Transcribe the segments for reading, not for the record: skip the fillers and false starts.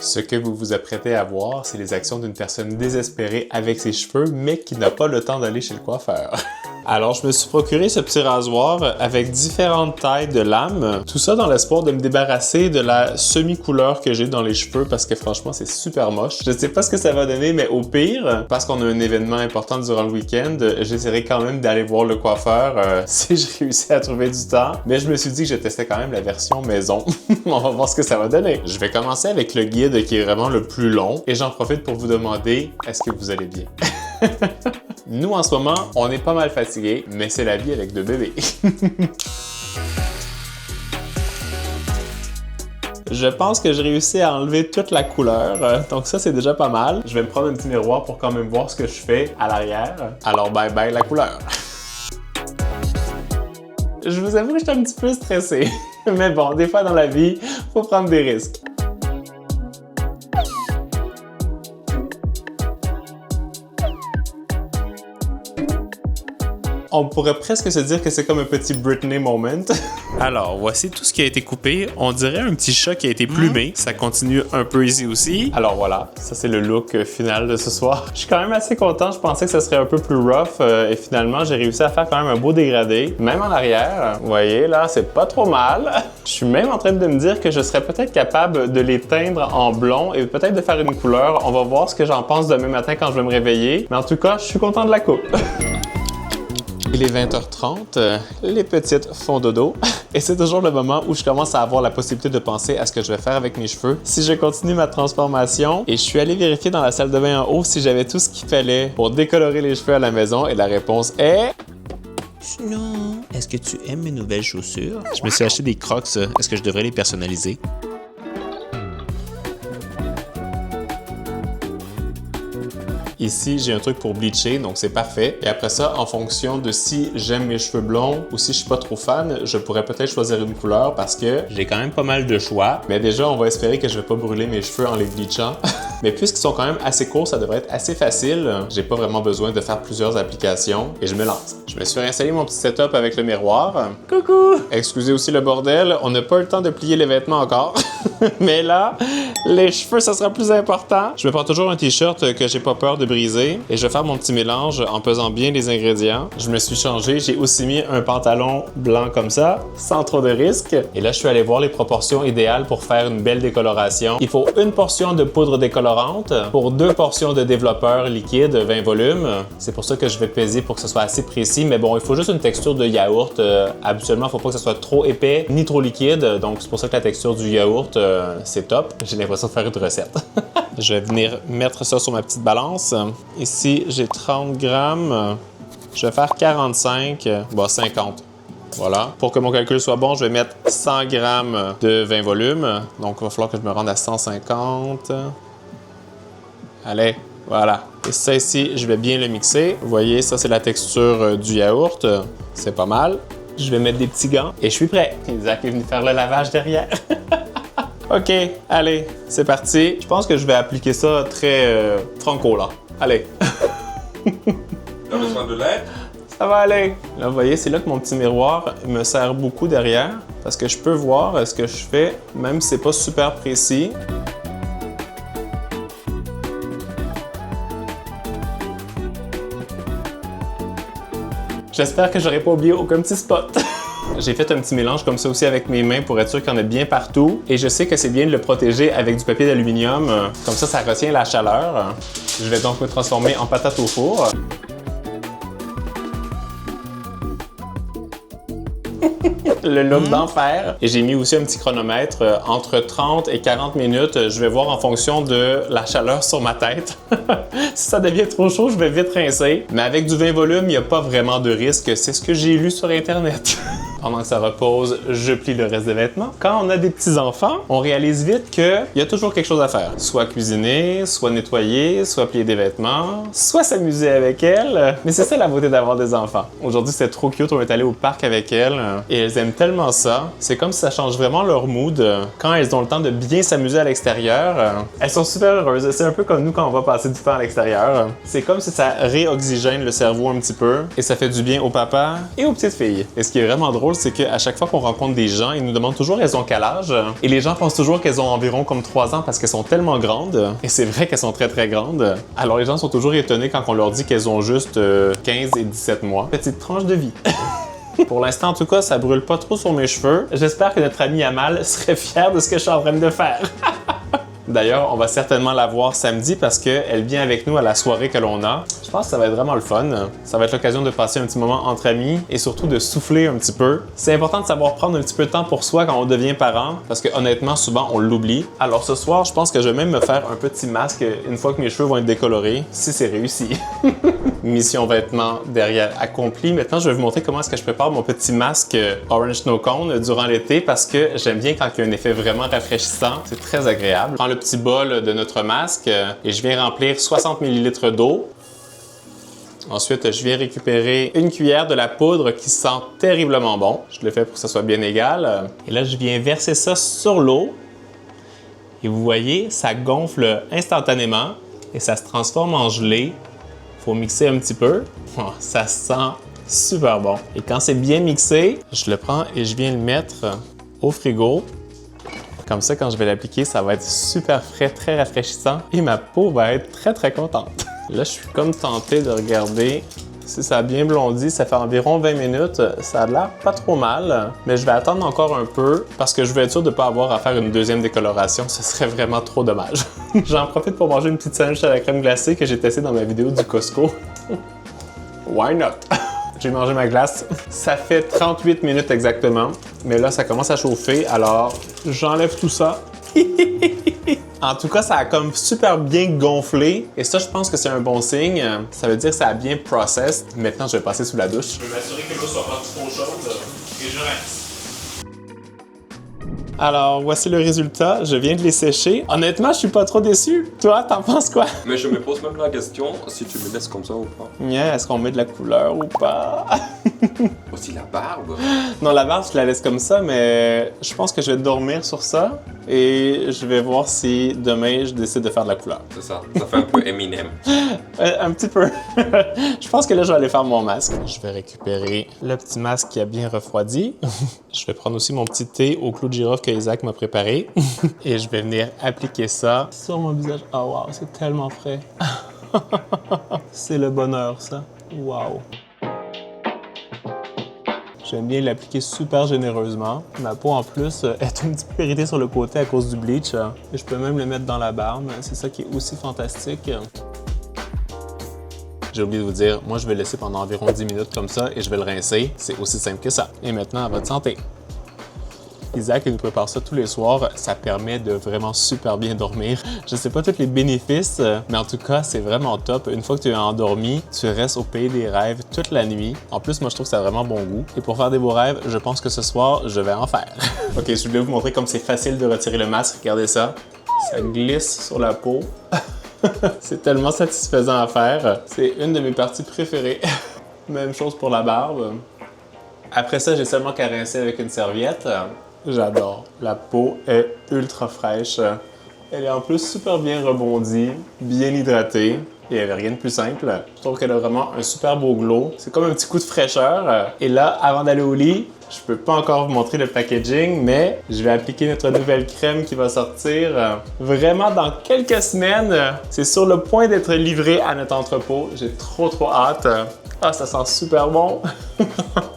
Ce que vous vous apprêtez à voir, c'est les actions d'une personne désespérée avec ses cheveux, mais qui n'a pas le temps d'aller chez le coiffeur. Alors, je me suis procuré ce petit rasoir avec différentes tailles de lames. Tout ça dans l'espoir de me débarrasser de la semi-couleur que j'ai dans les cheveux parce que franchement, c'est super moche. Je ne sais pas ce que ça va donner, mais au pire, parce qu'on a un événement important durant le week-end, j'essaierai quand même d'aller voir le coiffeur si je réussis à trouver du temps. Mais je me suis dit que je testais quand même la version maison. On va voir ce que ça va donner. Je vais commencer avec le guide qui est vraiment le plus long et j'en profite pour vous demander, est-ce que vous allez bien? Nous, en ce moment, on est pas mal fatigués, mais c'est la vie avec deux bébés. Je pense que j'ai réussi à enlever toute la couleur, donc ça, c'est déjà pas mal. Je vais me prendre un petit miroir pour quand même voir ce que je fais à l'arrière. Alors, bye bye la couleur. Je vous avoue que j'étais un petit peu stressé, mais bon, des fois dans la vie, faut prendre des risques. On pourrait presque se dire que c'est comme un petit Britney moment. Alors, voici tout ce qui a été coupé. On dirait un petit chat qui a été plumé. Ça continue un peu ici aussi. Alors voilà, ça c'est le look final de ce soir. Je suis quand même assez content. Je pensais que ça serait un peu plus rough. Et finalement, j'ai réussi à faire quand même un beau dégradé. Même en arrière. Vous voyez, là, c'est pas trop mal. Je suis même en train de me dire que je serais peut-être capable de les teindre en blond et peut-être de faire une couleur. On va voir ce que j'en pense demain matin quand je vais me réveiller. Mais en tout cas, je suis content de la coupe. Il est 20h30, les petites font dodo et c'est toujours le moment où je commence à avoir la possibilité de penser à ce que je vais faire avec mes cheveux. Si je continue ma transformation et je suis allé vérifier dans la salle de bain en haut si j'avais tout ce qu'il fallait pour décolorer les cheveux à la maison et la réponse est... Sinon, est-ce que tu aimes mes nouvelles chaussures? Je me suis acheté des Crocs, est-ce que je devrais les personnaliser? Ici, j'ai un truc pour bleacher, donc c'est parfait. Et après ça, en fonction de si j'aime mes cheveux blonds ou si je suis pas trop fan, je pourrais peut-être choisir une couleur parce que j'ai quand même pas mal de choix. Mais déjà, on va espérer que je vais pas brûler mes cheveux en les bleachant. Mais puisqu'ils sont quand même assez courts, ça devrait être assez facile. J'ai pas vraiment besoin de faire plusieurs applications et je me lance. Je me suis réinstallé mon petit setup avec le miroir. Coucou! Excusez aussi le bordel, on n'a pas eu le temps de plier les vêtements encore. Mais là, les cheveux, ça sera plus important. Je me prends toujours un t-shirt que j'ai pas peur de briser et je vais faire mon petit mélange en pesant bien les ingrédients. Je me suis changé, j'ai aussi mis un pantalon blanc comme ça, sans trop de risques. Et là, je suis allé voir les proportions idéales pour faire une belle décoloration. Il faut une portion de poudre décolorante pour 2 portions de développeur liquide 20 volumes. C'est pour ça que je vais peser pour que ce soit assez précis. Mais bon, il faut juste une texture de yaourt. Habituellement, il ne faut pas que ce soit trop épais ni trop liquide. Donc, c'est pour ça que la texture du yaourt, c'est top. J'ai l'impression de faire une recette. Je vais venir mettre ça sur ma petite balance. Ici, j'ai 30 grammes. Je vais faire 45, bon 50. Voilà. Pour que mon calcul soit bon, je vais mettre 100 grammes de 20 volumes. Donc, il va falloir que je me rende à 150. Allez, voilà. Et ça ici, je vais bien le mixer. Vous voyez, ça, c'est la texture du yaourt. C'est pas mal. Je vais mettre des petits gants et je suis prêt. Isaac est venu faire le lavage derrière. OK, allez, c'est parti. Je pense que je vais appliquer ça très franco, là. Allez. T'as besoin de l'aide? Ça va aller. Là, vous voyez, c'est là que mon petit miroir me sert beaucoup derrière parce que je peux voir ce que je fais, même si c'est pas super précis. J'espère que j'aurai pas oublié aucun petit spot. J'ai fait un petit mélange comme ça aussi avec mes mains pour être sûr qu'il y en a bien partout. Et je sais que c'est bien de le protéger avec du papier d'aluminium. Comme ça retient la chaleur. Je vais donc me transformer en patate au four. Le look d'enfer. Et j'ai mis aussi un petit chronomètre entre 30 et 40 minutes. Je vais voir en fonction de la chaleur sur ma tête. Si ça devient trop chaud, je vais vite rincer. Mais avec du 20 volumes, il n'y a pas vraiment de risque. C'est ce que j'ai lu sur Internet. Pendant que ça repose, je plie le reste des vêtements. Quand on a des petits-enfants, on réalise vite qu'il y a toujours quelque chose à faire. Soit cuisiner, soit nettoyer, soit plier des vêtements, soit s'amuser avec elles. Mais c'est ça la beauté d'avoir des enfants. Aujourd'hui, c'était trop cute. On est allé au parc avec elles et elles aiment tellement ça. C'est comme si ça change vraiment leur mood. Quand elles ont le temps de bien s'amuser à l'extérieur, elles sont super heureuses. C'est un peu comme nous quand on va passer du temps à l'extérieur. C'est comme si ça réoxygène le cerveau un petit peu et ça fait du bien au papa et aux petites filles. Et ce qui est vraiment drôle, chose, c'est qu'à chaque fois qu'on rencontre des gens, ils nous demandent toujours elles ont quel âge. Et les gens pensent toujours qu'elles ont environ comme 3 ans parce qu'elles sont tellement grandes. Et c'est vrai qu'elles sont très très grandes. Alors les gens sont toujours étonnés quand on leur dit qu'elles ont juste 15 et 17 mois. Petite tranche de vie. Pour l'instant, en tout cas, ça brûle pas trop sur mes cheveux. J'espère que notre ami Amal serait fière de ce que je suis en train de faire. D'ailleurs, on va certainement la voir samedi parce qu'elle vient avec nous à la soirée que l'on a. Je pense que ça va être vraiment le fun. Ça va être l'occasion de passer un petit moment entre amis et surtout de souffler un petit peu. C'est important de savoir prendre un petit peu de temps pour soi quand on devient parent parce que honnêtement, souvent, on l'oublie. Alors ce soir, je pense que je vais même me faire un petit masque une fois que mes cheveux vont être décolorés, si c'est réussi. Mission vêtements derrière accomplie. Maintenant, je vais vous montrer comment est-ce que je prépare mon petit masque Orange Snow Cone durant l'été parce que j'aime bien quand il y a un effet vraiment rafraîchissant. C'est très agréable. Je prends le petit bol de notre masque et je viens remplir 60 ml d'eau. Ensuite, je viens récupérer une cuillère de la poudre qui sent terriblement bon. Je le fais pour que ça soit bien égal. Et là, je viens verser ça sur l'eau. Et vous voyez, ça gonfle instantanément et ça se transforme en gelée. Faut mixer un petit peu. Oh, ça sent super bon. Et quand c'est bien mixé, je le prends et je viens le mettre au frigo. Comme ça, quand je vais l'appliquer, ça va être super frais, très rafraîchissant et ma peau va être très, très contente. Là, je suis comme tenté de regarder si ça a bien blondi. Ça fait environ 20 minutes. Ça a l'air pas trop mal, mais je vais attendre encore un peu parce que je veux être sûr de ne pas avoir à faire une deuxième décoloration. Ce serait vraiment trop dommage. J'en profite pour manger une petite sandwich à la crème glacée que j'ai testée dans ma vidéo du Costco. Why not? J'ai mangé ma glace. Ça fait 38 minutes exactement, mais là, ça commence à chauffer, alors j'enlève tout ça. En tout cas, ça a comme super bien gonflé et ça, je pense que c'est un bon signe. Ça veut dire que ça a bien processed. Maintenant, je vais passer sous la douche. Je vais m'assurer que l'eau soit pas trop chaude et je rince. Alors, voici le résultat. Je viens de les sécher. Honnêtement, je suis pas trop déçu. Toi, t'en penses quoi? Mais je me pose même la question si tu me laisses comme ça ou pas. Yeah, est-ce qu'on met de la couleur ou pas? Aussi la barbe. Non, la barbe, je la laisse comme ça, mais je pense que je vais dormir sur ça et je vais voir si demain, je décide de faire de la couleur. C'est ça. Ça fait un peu Eminem. Un petit peu. Je pense que là, je vais aller faire mon masque. Je vais récupérer le petit masque qui a bien refroidi. Je vais prendre aussi mon petit thé au clou de girofle que Isaac m'a préparé. Et je vais venir appliquer ça sur mon visage. Oh wow, c'est tellement frais. C'est le bonheur, ça. Wow. J'aime bien l'appliquer super généreusement. Ma peau, en plus, est un petit peu irritée sur le côté à cause du bleach. Et je peux même le mettre dans la barbe. C'est ça qui est aussi fantastique. J'ai oublié de vous dire, moi, je vais le laisser pendant environ 10 minutes comme ça et je vais le rincer. C'est aussi simple que ça. Et maintenant, à votre santé. Isaac, il nous prépare ça tous les soirs. Ça permet de vraiment super bien dormir. Je sais pas tous les bénéfices, mais en tout cas, c'est vraiment top. Une fois que tu es endormi, tu restes au pays des rêves toute la nuit. En plus, moi, je trouve que ça a vraiment bon goût. Et pour faire des beaux rêves, je pense que ce soir, je vais en faire. OK, je voulais vous montrer comme c'est facile de retirer le masque. Regardez ça. Ça glisse sur la peau. C'est tellement satisfaisant à faire. C'est une de mes parties préférées. Même chose pour la barbe. Après ça, j'ai seulement qu'à rincer avec une serviette. J'adore. La peau est ultra fraîche. Elle est en plus super bien rebondie, bien hydratée. Et il n'y avait rien de plus simple. Je trouve qu'elle a vraiment un super beau glow. C'est comme un petit coup de fraîcheur. Et là, avant d'aller au lit, je peux pas encore vous montrer le packaging, mais je vais appliquer notre nouvelle crème qui va sortir vraiment dans quelques semaines. C'est sur le point d'être livré à notre entrepôt. J'ai trop hâte. Ah, ça sent super bon.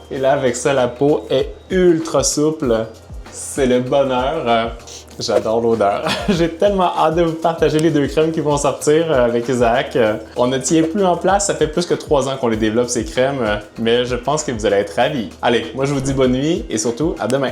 Et là, avec ça, la peau est ultra souple. C'est le bonheur. J'adore l'odeur. J'ai tellement hâte de vous partager les deux crèmes qui vont sortir avec Isaac. On ne tient plus en place, ça fait plus que 3 ans qu'on les développe ces crèmes, mais je pense que vous allez être ravis. Allez, moi je vous dis bonne nuit et surtout à demain.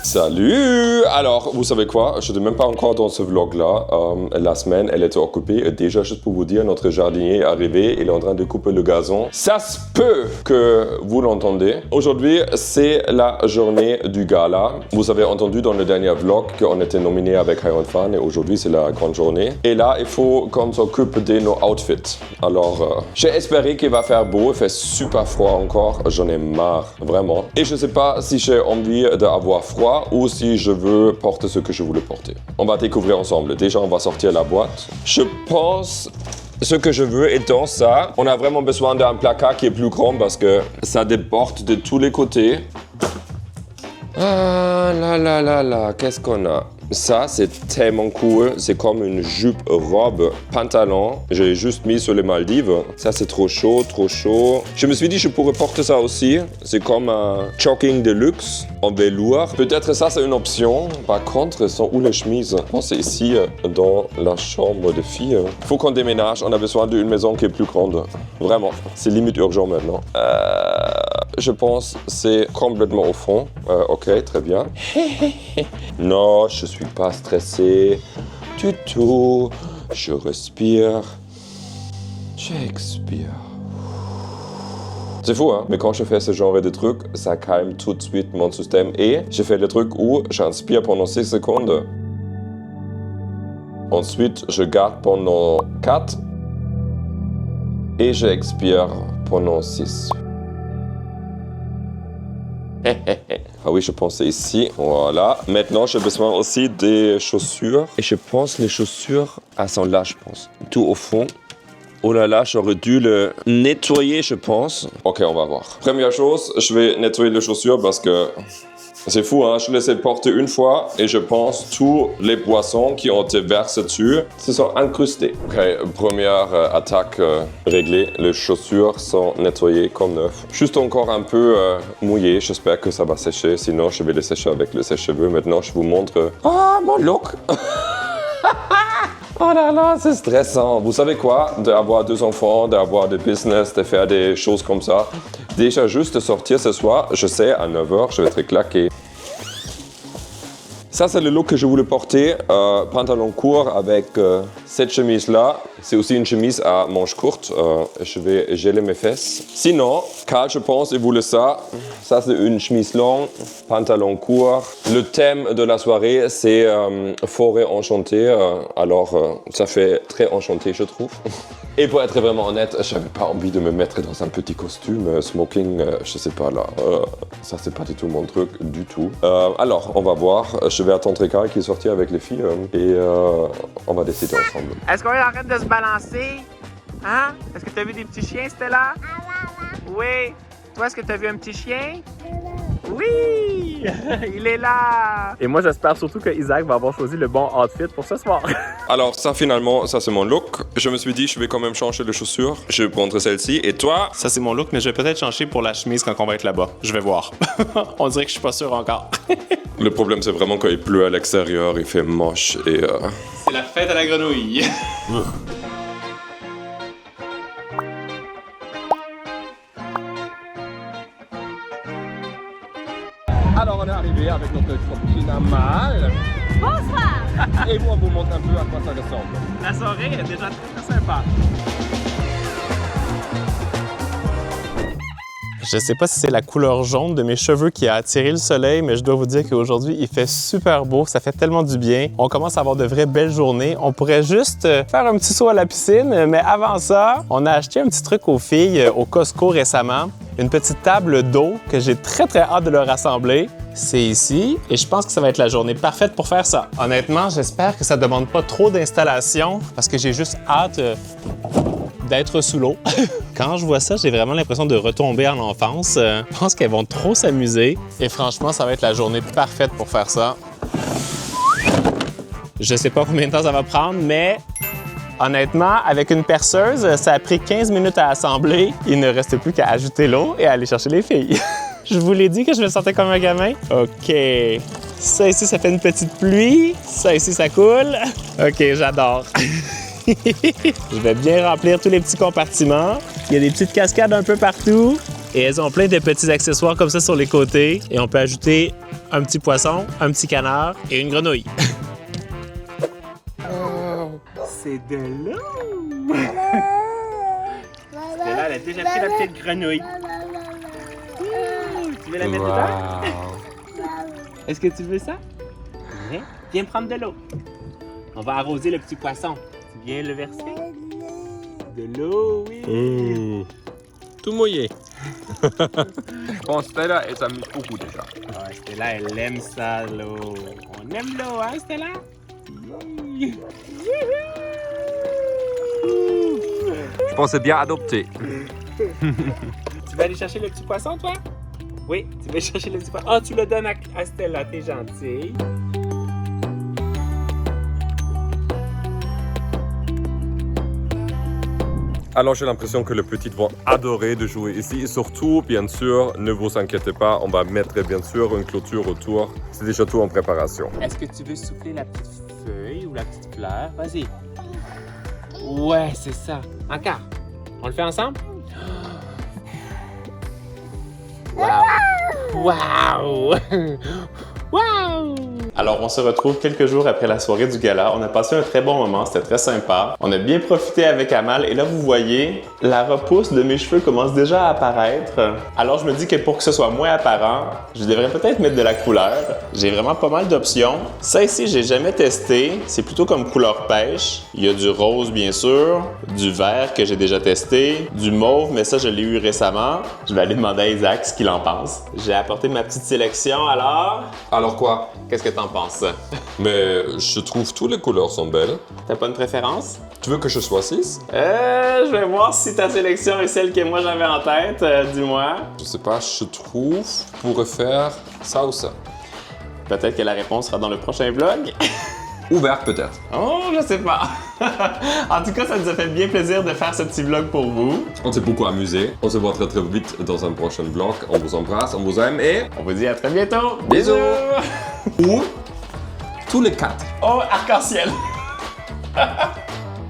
Salut! Alors, vous savez quoi? Je n'étais même pas encore dans ce vlog-là. La semaine, elle était occupée. Déjà, juste pour vous dire, notre jardinier est arrivé. Il est en train de couper le gazon. Ça se peut que vous l'entendez. Aujourd'hui, c'est la journée du gala. Vous avez entendu dans le dernier vlog qu'on était nominé avec High on Fun et aujourd'hui, c'est la grande journée. Et là, il faut qu'on s'occupe de nos outfits. Alors, j'ai espéré qu'il va faire beau. Il fait super froid encore. J'en ai marre, vraiment. Et je sais pas si j'ai envie d'avoir froid ou si je veux porter ce que je voulais porter. On va découvrir ensemble. Déjà, on va sortir la boîte. Je pense ce que je veux étant ça. On a vraiment besoin d'un placard qui est plus grand parce que ça déborde de tous les côtés. Ah là, qu'est-ce qu'on a? Ça, c'est tellement cool. C'est comme une jupe robe pantalon. J'ai juste mis sur les Maldives. Ça, c'est trop chaud, trop chaud. Je me suis dit, je pourrais porter ça aussi. C'est comme un jogging de luxe en velours. Peut-être ça, c'est une option. Par contre, sont où les chemises? Je pense que c'est ici, dans la chambre de filles. Faut qu'on déménage. On a besoin d'une maison qui est plus grande. Vraiment. C'est limite urgent maintenant. Je pense c'est complètement au fond. Ok, très bien. Non, je suis pas stressé du tout. Je respire. J'expire. C'est fou, hein? Mais quand je fais ce genre de truc, ça calme tout de suite mon système. Et je fais le truc où j'inspire pendant 6 secondes. Ensuite, je garde pendant 4. Et je expire pendant 6. Ah oui, je pensais ici. Voilà. Maintenant, j'ai besoin aussi des chaussures. Et je pense les chaussures, elles sont là, je pense. Tout au fond. Oh là là, j'aurais dû le nettoyer, je pense. Ok, on va voir. Première chose, je vais nettoyer les chaussures parce que c'est fou, hein. Je les ai portées une fois et je pense tous les poissons qui ont été versés dessus se sont incrustés. Ok, première attaque réglée. Les chaussures sont nettoyées comme neuf. Juste encore un peu mouillées. J'espère que ça va sécher. Sinon, je vais les sécher avec le sèche-cheveux. Maintenant, je vous montre. Oh, mon look! Oh là là, c'est stressant. Vous savez quoi? D'avoir 2 enfants, d'avoir des business, de faire des choses comme ça. Déjà, juste de sortir ce soir, je sais, à 9h, je vais être claqué. Ça, c'est le look que je voulais porter. Pantalon court avec cette chemise-là. C'est aussi une chemise à manches courtes. Je vais geler mes fesses. Sinon, Carl, je pense, il voulait ça. Ça, c'est une chemise longue, pantalon court. Le thème de la soirée, c'est forêt enchantée. Alors, ça fait très enchanté, je trouve. Et pour être vraiment honnête, j'avais pas envie de me mettre dans un petit costume smoking, je sais pas là. Ça, c'est pas du tout mon truc, du tout. Alors, on va voir. Je vais attendre Carl qui est sorti avec les filles et on va décider ensemble. Est-ce qu'on arrête de se balancer? Hein? Est-ce que tu as vu des petits chiens, Stella? Oui. Toi, est-ce que tu as vu un petit chien? Oui! Il est là! Et moi, j'espère surtout que Isaac va avoir choisi le bon outfit pour ce soir. Alors ça, finalement, ça c'est mon look. Je me suis dit, je vais quand même changer les chaussures. Je vais prendre celle-ci. Et toi? Ça, c'est mon look, mais je vais peut-être changer pour la chemise quand on va être là-bas. Je vais voir. On dirait que je suis pas sûr encore. Le problème, c'est vraiment qu'il pleut à l'extérieur, il fait moche et... C'est la fête à la grenouille. Alors on est arrivé avec notre copine Amal. Bonsoir! Et moi, on vous montre un peu à quoi ça ressemble. La soirée est déjà très sympa. Je sais pas si c'est la couleur jaune de mes cheveux qui a attiré le soleil, mais je dois vous dire qu'aujourd'hui, il fait super beau. Ça fait tellement du bien. On commence à avoir de vraies belles journées. On pourrait juste faire un petit saut à la piscine, mais avant ça, on a acheté un petit truc aux filles au Costco récemment. Une petite table d'eau que j'ai très hâte de leur rassembler. C'est ici et je pense que ça va être la journée parfaite pour faire ça. Honnêtement, j'espère que ça demande pas trop d'installation parce que j'ai juste hâte d'être sous l'eau. Quand je vois ça, j'ai vraiment l'impression de retomber en enfance. Je pense qu'elles vont trop s'amuser et franchement, ça va être la journée parfaite pour faire ça. Je sais pas combien de temps ça va prendre, mais honnêtement, avec une perceuse, ça a pris 15 minutes à assembler. Il ne reste plus qu'à ajouter l'eau et à aller chercher les filles. Je vous l'ai dit que je me sentais comme un gamin? OK. Ça ici, ça fait une petite pluie. Ça ici, ça coule. OK, j'adore. Je vais bien remplir tous les petits compartiments. Il y a des petites cascades un peu partout. Et elles ont plein de petits accessoires comme ça sur les côtés. Et on peut ajouter un petit poisson, un petit canard et une grenouille. C'est de l'eau! Stella, elle a déjà pris la petite grenouille. Tu veux la mettre dedans? Est-ce que tu veux ça? Viens, viens prendre de l'eau. On va arroser le petit poisson. Tu viens le verser? De l'eau, oui! Tout mouillé. Je pense que Stella, elle s'amuse beaucoup déjà. Ah, Stella, elle aime ça, l'eau. On aime l'eau, hein, Stella? Je pense que c'est bien adopté. Tu vas aller chercher le petit poisson, toi? Oui, tu vas chercher le petit pois. Ah, tu le donnes à Stella, t'es gentille. Alors j'ai l'impression que les petites vont adorer de jouer ici. Et surtout, bien sûr, ne vous inquiétez pas, on va mettre bien sûr une clôture autour. C'est déjà tout en préparation. Est-ce que tu veux souffler la petite feuille ou la petite fleur? Vas-y. Ouais, c'est ça. Encore. On le fait ensemble? Wow! Wow! Wow! Alors, on se retrouve quelques jours après la soirée du gala. On a passé un très bon moment, c'était très sympa. On a bien profité avec Amal et là, vous voyez, la repousse de mes cheveux commence déjà à apparaître. Alors, je me dis que pour que ce soit moins apparent, je devrais peut-être mettre de la couleur. J'ai vraiment pas mal d'options. Ça ici, j'ai jamais testé. C'est plutôt comme couleur pêche. Il y a du rose, bien sûr, du vert que j'ai déjà testé, du mauve, mais ça, je l'ai eu récemment. Je vais aller demander à Isaac ce qu'il en pense. J'ai apporté ma petite sélection, alors... Alors quoi? Qu'est-ce que t'en penses? Mais je trouve toutes les couleurs sont belles. T'as pas une préférence? Tu veux que je choisisse? Je vais voir si ta sélection est celle que moi j'avais en tête, dis-moi. Je sais pas, je trouve je pourrais faire ça ou ça. Peut-être que la réponse sera dans le prochain vlog. Ouvert peut-être. Oh, je sais pas. En tout cas, ça nous a fait bien plaisir de faire ce petit vlog pour vous. On s'est beaucoup amusé. On se voit très très vite dans un prochain vlog. On vous embrasse, on vous aime et... On vous dit à très bientôt. Bisous. Ou tous les 4. Oh, arc-en-ciel.